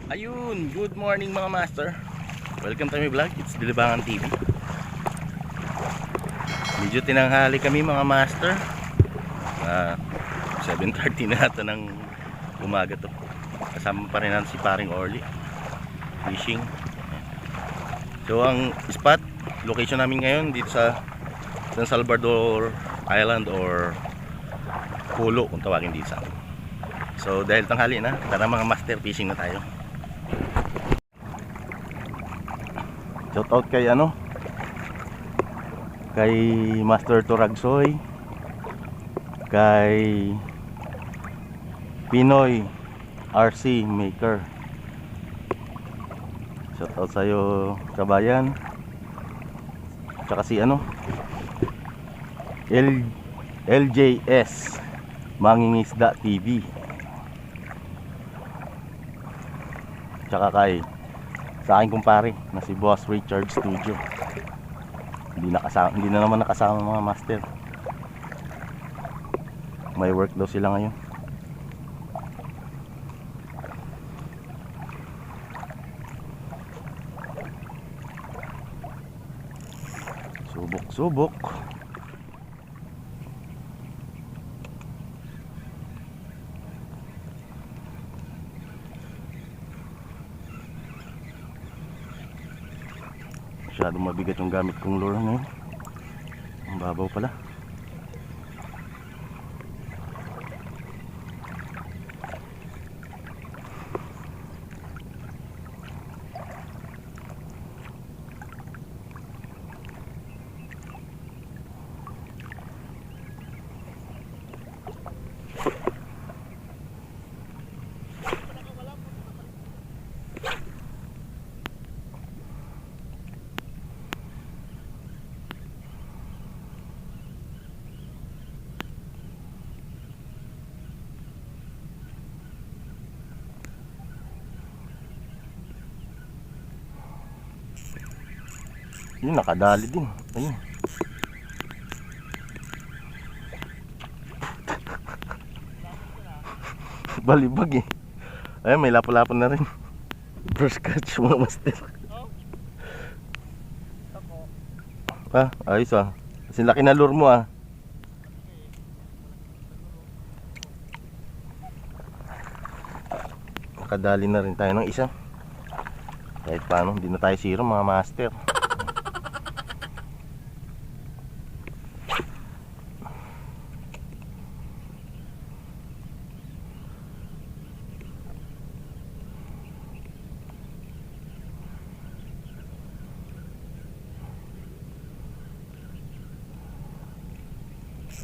Ayun, good morning mga master. Welcome to my vlog, it's Dilibangan TV. Medyo tinanghali kami mga master. 7:30 na ata ng umaga to. Kasama pa rin natin si paring Orly fishing. So ang spot, location namin ngayon dito sa San Salvador Island or Pulo kung tawagin dito sa amin. So dahil tanghali na, tara mga master, fishing na tayo. Shout out kay kay Master Turagsoy, kay Pinoy RC Maker. Shout out sa'yo kabayan. Tsaka si LJS Mangingisda TV. Tsaka kay sa aking kumpare na si Boss Richard Studio. Hindi na naman nakasama mga master. May work daw sila ngayon. Subok. Masyadong mabigat yung gamit kong lure ngayon. Ang babaw pala. Yun, nakadali din. Ayun. Balibag eh. Ayun, may lapo-lapo na rin. First catch mga master. Ayos ah. Kasi laki na lure mo ah. Nakadali na rin tayo ng isa. Kahit paano, hindi na tayo zero mga master.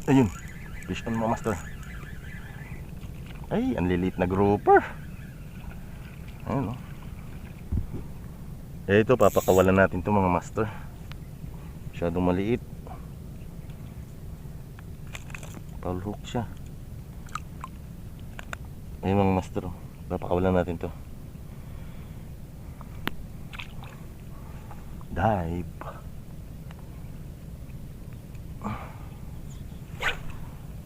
Ayun, fish on mga master. Ay, ang lilit na grouper. Ayun ito, papakawalan natin to mga master. Masyadong maliit. Foul hook siya. Ayun mga master, papakawalan natin to. Dive.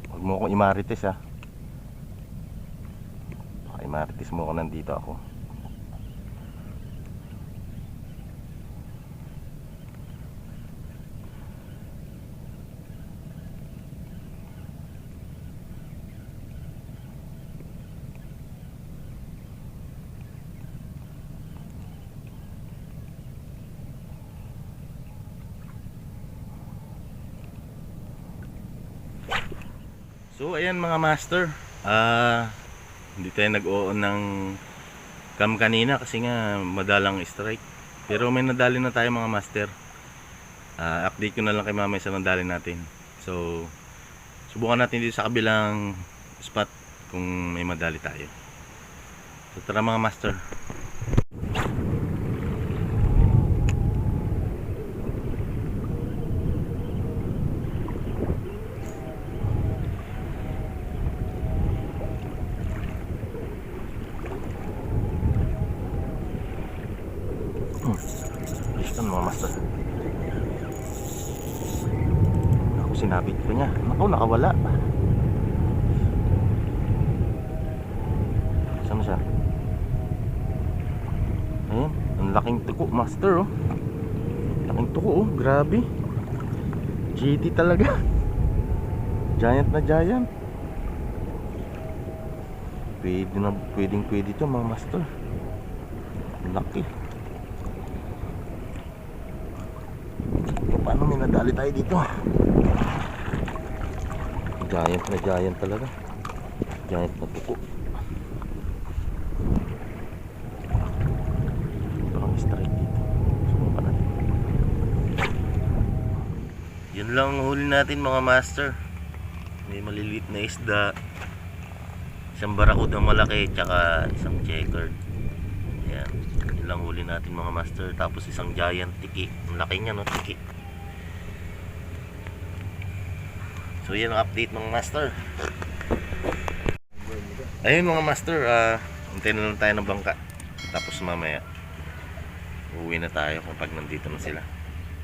Huwag mo akong imarites ha. Baka imarites mo ako, nandito ako. So ayan mga master, hindi tayo nag-on ng cam kanina kasi nga madalang strike. Pero may nadali na tayo mga master. Update ko na lang kay mamaya sa nadali natin. So subukan natin dito sa kabilang spot kung may madali tayo. So tara mga master. Ito mga master. Ako sinabit ko niya. Naku, nakawala. Saan siya? Laking tuko, master oh. Laking tuko oh, grabe. GT talaga. Giant na giant. Pwedeng pwede to mga master. Laki. Paano may nadali tayo dito? Giant na giant talaga. Giant na tuko. Parang strike dito. Subukan natin. Yun lang ang huli natin mga master. May maliliit na isda, isang barakud na malaki, tsaka isang checkered. Yan. Yun lang huli natin mga master. Tapos isang giant tiki. Ang laki niya no, tiki. So yan ang update mga master. Ayun mga master, hintayin na lang tayo ng bangka. Tapos mamaya uuwi na tayo kapag nandito na sila.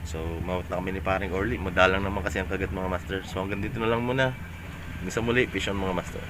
So mawat na kami ni paring Orly. Madalang naman kasi ang kagat mga master. So hanggang dito na lang muna. Hanggang sa muli, fish on mga master.